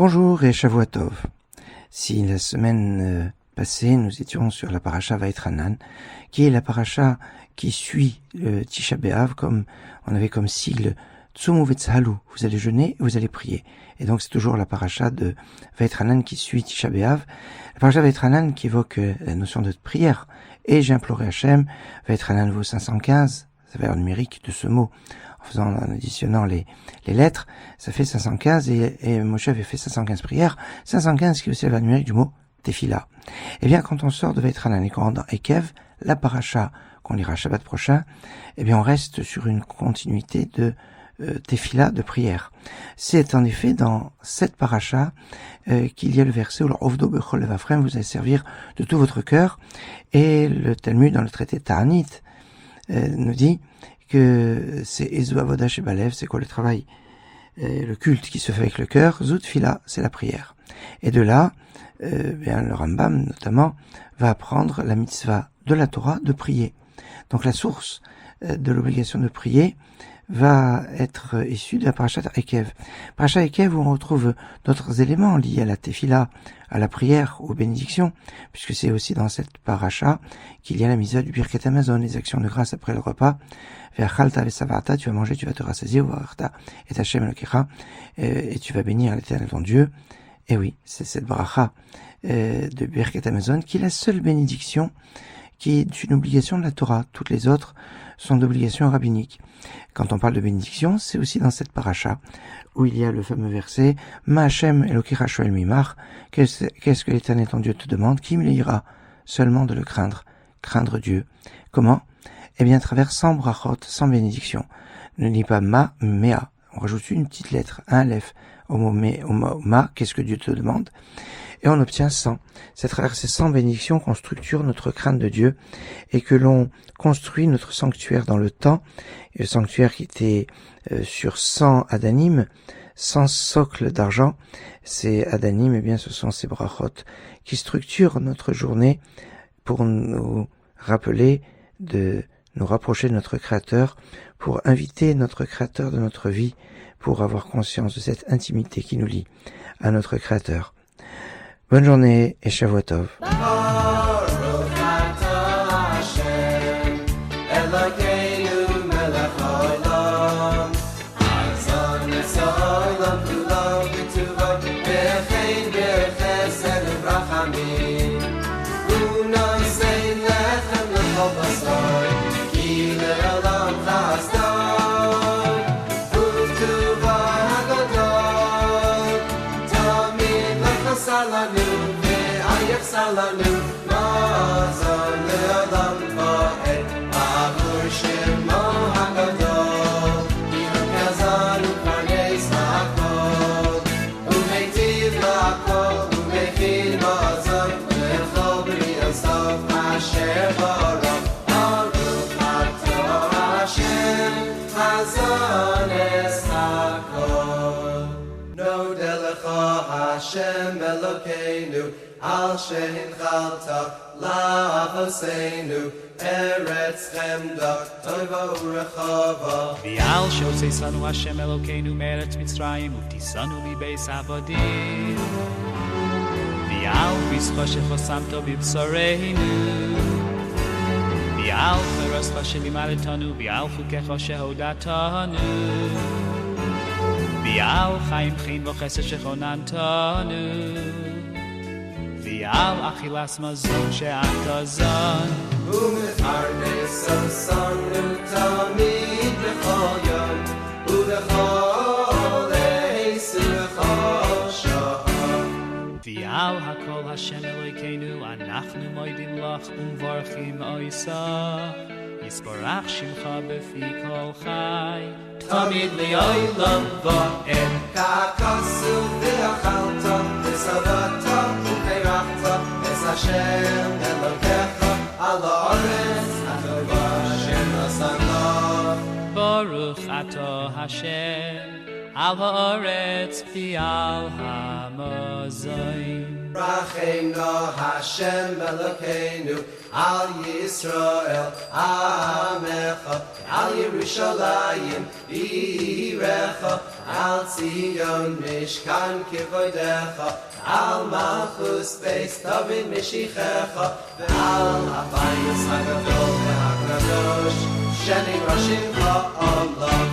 Bonjour et Shavua Tov. Si la semaine passée, nous étions sur la paracha Vaïtranan, qui est la paracha qui suit le Tisha B'Av, comme on avait comme sigle Tzumu Vetzhalu, vous allez jeûner, vous allez prier. Et donc c'est toujours la paracha de Vaïtranan qui suit Tisha B'Av. La paracha Vaïtranan qui évoque la notion de prière. Et j'ai imploré Hachem, Vaïtranan vaut 515, ça va être numérique de ce mot, en additionnant les lettres, ça fait 515, et Moshe avait fait 515 prières, 515 qui est aussi la valeur numérique du mot Tefila. Eh bien, quand on sort de Vaïtranan et qu'on rentre dans Ekev, la paracha qu'on lira Shabbat prochain, eh bien, on reste sur une continuité de Tefila, de prière. C'est en effet dans cette paracha qu'il y a le verset où Ovdo bechol levavchem, vous allez servir de tout votre cœur, et le Talmud dans le traité Ta'anit nous dit que c'est Ezu Avoda Shebalev, c'est quoi le travail, le culte qui se fait avec le cœur, Zut Fila, c'est la prière. Et de là, bien le Rambam notamment va apprendre la mitzvah de la Torah de prier. Donc la source de l'obligation de prier va être issue de la parashat Ekev. Parashat Ekev où on retrouve d'autres éléments liés à la tefila, à la prière, aux bénédictions, puisque c'est aussi dans cette paracha qu'il y a la mitzvah du Birkat Hamazon, les actions de grâce après le repas. Ve'achalta ve'savata, tu vas manger, tu vas te rassasier, uvarachta et Hashem Elokecha, et tu vas bénir l'Éternel ton Dieu. Et oui, c'est cette bracha de Birkat Hamazon qui est la seule bénédiction qui est une obligation de la Torah. Toutes les autres sont d'obligations rabbiniques. Quand on parle de bénédiction, c'est aussi dans cette paracha où il y a le fameux verset Ma Hashem Elokecha shoel mimach, qu'est-ce que l'Éternel ton Dieu te demande, qui me ira seulement de le craindre Dieu. Comment? Eh bien, à travers 100 brachot, 100 bénédictions. Ne dis pas ma, mea. On rajoute une petite lettre, un aleph, au mot ma, qu'est-ce que Dieu te demande? Et on obtient 100. C'est à travers ces 100 bénédictions qu'on structure notre crainte de Dieu et que l'on construit notre sanctuaire dans le temps. Et le sanctuaire qui était sur 100 adanim, 100 socles d'argent, ces adanim, eh bien, ce sont ces brachot qui structurent notre journée pour nous rappeler de nous rapprocher de notre Créateur, pour inviter notre Créateur de notre vie, pour avoir conscience de cette intimité qui nous lie à notre Créateur. Bonne journée et Shavua Tov. Salanu, Mazan le'olam va'ed, Avur Shemo HaGadol, Yiruk Yazanu Parnes HaKol, Umeitiv LaKol, Umeichid Mazan, Le'chol B'ri'osav Asher Baruch, Baruch Ato Hashem, Hazon Es HaKol. Nodelecha Hashem Elokeinu, Al shehinchalta la'avoseinu eretz chemda tova urechava. V'al shoseisanu Hashem Elokeinu meretz Mitzrayim uvtisanu mibeis avodim. V'al b'zcha shechosamto b'bsareinu. V'al cheroscha shelimadetanu v'al chukecha shehodatanu. V'al chaim chin v'chesed shechonantanu. V'al achilas mazon she'ata zon U'mefarnes asanu tamid b'chol yom U'b'chol eis u'b'chol shah. V'al hakol Hashem Elokeinu anachnu moidim lach u'mvarchim oisach Yisborach shimcha b'fi kol chai Tamid li'olam va'ed Ka'akasu v'achalta v'savata Es Hashem Elokecha al haaretz hatova shenasana. Baruch Ato Hashem al haaretz v'al hamazon. Rachena Hashem Elokeinu al Yisrael Amecha al Yerushalayim Irecha Al Zion Mishkan Kivodecha Al Malchus Beis David Mishichecha Al Havayis HaGadol VeHaKadosh Sheni Rashimcha Allah